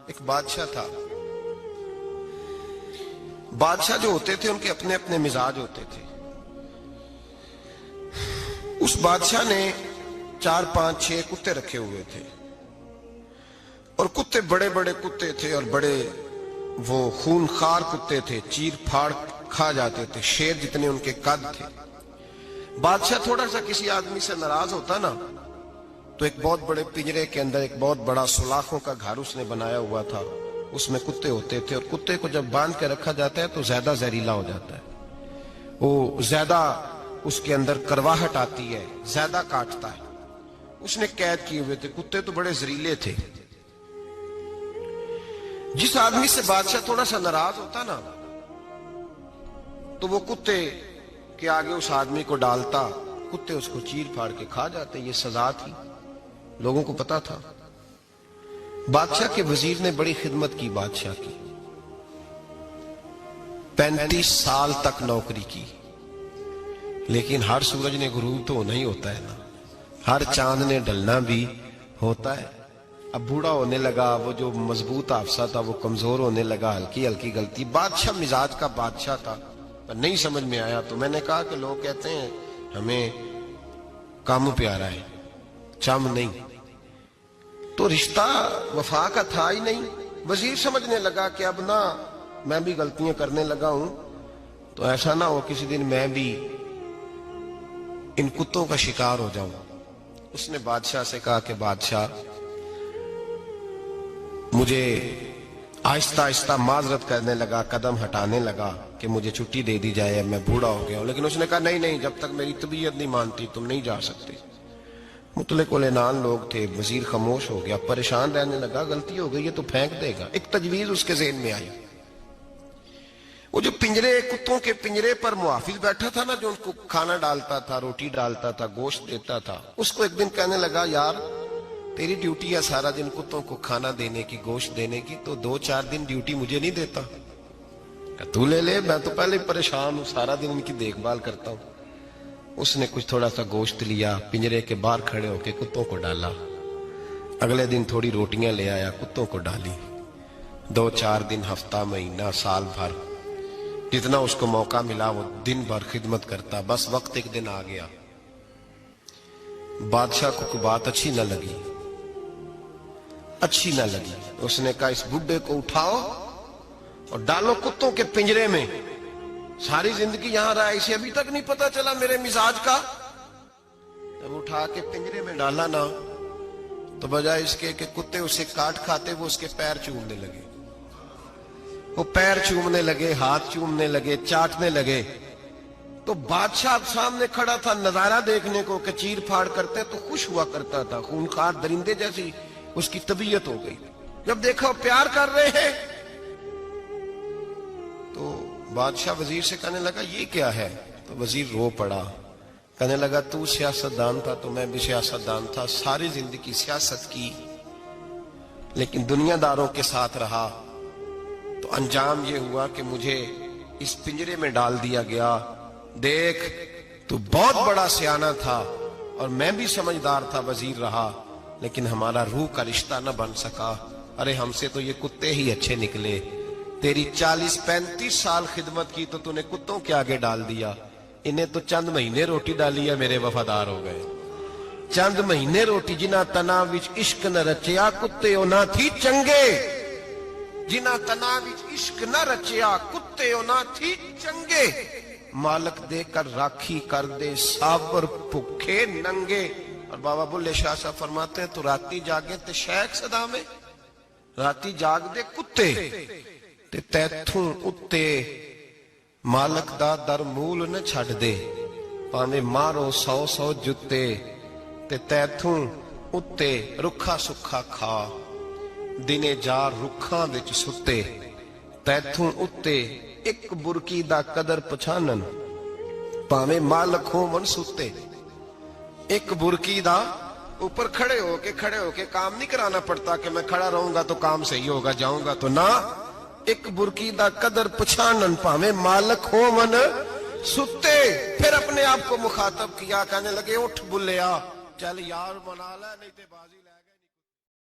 ایک بادشاہ تھا. بادشاہ جو ہوتے تھے ان کے اپنے اپنے مزاج ہوتے تھے. اس بادشاہ نے 4 5 6 کتے رکھے ہوئے تھے اور کتے بڑے بڑے کتے تھے اور بڑے وہ خونخوار کتے تھے, چیر پھاڑ کھا جاتے تھے, شیر جتنے ان کے قد تھے. بادشاہ تھوڑا سا کسی آدمی سے ناراض ہوتا نا تو ایک بہت بڑے پنجرے کے اندر ایک بہت بڑا سلاخوں کا گھر اس نے بنایا ہوا تھا, اس میں کتے ہوتے تھے اور کتے کو جب باندھ کے رکھا جاتا ہے تو زیادہ زہریلا ہو جاتا ہے, وہ زیادہ اس کے اندر کرواہٹ آتی ہے, زیادہ کاٹتا ہے. اس نے قید کیے ہوئے تھے, کتے تو بڑے زہریلے تھے. جس آدمی سے بادشاہ تھوڑا سا ناراض ہوتا نا تو وہ کتے کے آگے اس آدمی کو ڈالتا, کتے اس کو چیر پھاڑ کے کھا جاتے. یہ سزا تھی, لوگوں کو پتا تھا. بادشاہ کے وزیر نے بڑی خدمت کی بادشاہ کی, 35 سال تک نوکری کی. لیکن ہر سورج نے غروب تو نہیں ہوتا ہے نا, ہر چاند نے ڈلنا بھی ہوتا ہے. اب بوڑھا ہونے لگا, وہ جو مضبوط حافظہ تھا وہ کمزور ہونے لگا, ہلکی ہلکی غلطی. بادشاہ مزاج کا بادشاہ تھا, پر نہیں سمجھ میں آیا. تو میں نے کہا کہ لوگ کہتے ہیں ہمیں کام پیارا ہے, چم نہیں. تو رشتہ وفا کا تھا ہی نہیں. وزیر سمجھنے لگا کہ اب نہ میں بھی غلطیاں کرنے لگا ہوں تو ایسا نہ ہو کسی دن میں بھی ان کتوں کا شکار ہو جاؤں. اس نے بادشاہ سے کہا کہ بادشاہ مجھے آہستہ آہستہ معذرت کرنے لگا, قدم ہٹانے لگا کہ مجھے چھٹی دے دی جائے, میں بوڑھا ہو گیا ہوں. لیکن اس نے کہا نہیں نہیں, جب تک میری طبیعت نہیں مانتی تم نہیں جا سکتے. مطلق العنان لوگ تھے. وزیر خاموش ہو گیا, پریشان رہنے لگا, غلطی ہو گئی ہے تو پھینک دے گا. ایک تجویز اس کے ذہن میں آئی. وہ جو پنجرے, کتوں کے پنجرے پر محافظ بیٹھا تھا نا, جو ان کو کھانا ڈالتا تھا, روٹی ڈالتا تھا, گوشت دیتا تھا, اس کو ایک دن کہنے لگا یار تیری ڈیوٹی ہے سارا دن کتوں کو کھانا دینے کی, گوشت دینے کی, تو 2 4 دن ڈیوٹی مجھے نہیں دیتا؟ تو لے لے, میں تو پہلے پریشان ہوں, سارا دن ان کی دیکھ بھال کرتا ہوں. اس نے کچھ تھوڑا سا گوشت لیا, پنجرے کے باہر کھڑے ہو کے کتوں کو ڈالا. اگلے دن تھوڑی روٹیاں لے آیا, کتوں کو ڈالی. 2 4 دن, ہفتہ, مہینہ, سال بھر, جتنا اس کو موقع ملا وہ دن بھر خدمت کرتا. بس وقت ایک دن آ گیا, بادشاہ کو کوئی بات اچھی نہ لگی. اس نے کہا اس بڈھے کو اٹھاؤ اور ڈالو کتوں کے پنجرے میں. ساری زندگی یہاں رہا, اسے ابھی تک نہیں پتا چلا میرے مزاج کا. جب اٹھا کے پنجرے میں ڈالا نا تو بجائے اس کے کہ کتے اسے کاٹ کھاتے, وہ اس کے پیر چومنے لگے. وہ پیر چومنے لگے, ہاتھ چومنے لگے, چاٹنے لگے. تو بادشاہ سامنے کھڑا تھا نظارہ دیکھنے کو کہ چیر پھاڑ کرتے تو خوش ہوا کرتا تھا, خونخوار درندے جیسی اس کی طبیعت ہو گئی. جب دیکھا پیار کر رہے ہیں تو بادشاہ وزیر سے کہنے لگا یہ کیا ہے؟ تو وزیر رو پڑا, کہنے لگا تو سیاستدان تھا تو میں بھی سیاستدان تھا, ساری زندگی سیاست کی لیکن دنیا داروں کے ساتھ رہا, تو انجام یہ ہوا کہ مجھے اس پنجرے میں ڈال دیا گیا. دیکھ تو بہت بڑا سیانہ تھا اور میں بھی سمجھدار تھا, وزیر رہا, لیکن ہمارا روح کا رشتہ نہ بن سکا. ارے ہم سے تو یہ کتے ہی اچھے نکلے. تیری 40 35 سال خدمت کی تو تو نے کتوں کے آگے ڈال دیا. انہیں تو چند مہینے روٹی ڈالی ہے, میرے وفادار ہو گئے. چند مہینے روٹی, جنہ تنا وچ عشق نہ رچیا کتے او نہ تھی چنگے. جنہ تنا وچ عشق نہ رچیا کتے او نہ تھی چنگے. مالک دے کر راکھی کر دے صابر بھوکے ننگے. اور بابا بلے شاہ صاحب فرماتے ہیں تو راتی جاگے تے شیخ صدا میں, راتی جاگ دے کتے تے تیتھوں اتے مالک دا در مول نہ چھڑ دے. پانے مارو 100 جتے تے تیتھوں اتے رکھا سکھا کھا. دنے جار رکھاں وچ ستے تیتھوں اتے ایک برکی دا قدر پچھانن. پانے مالک ہوں من ستے. ایک برکی دا اوپر کھڑے ہو کے کام نہیں کرانا پڑتا کہ میں کھڑا رہوں گا تو کام صحیح ہوگا, جاؤں گا تو نہ. ایک برکی دا قدر پچھانن پاویں مالک ہو من ستے. پھر اپنے آپ کو مخاطب کیا, کہنے لگے اٹھ بلیا چل یار بنا لے نہیں تے بازی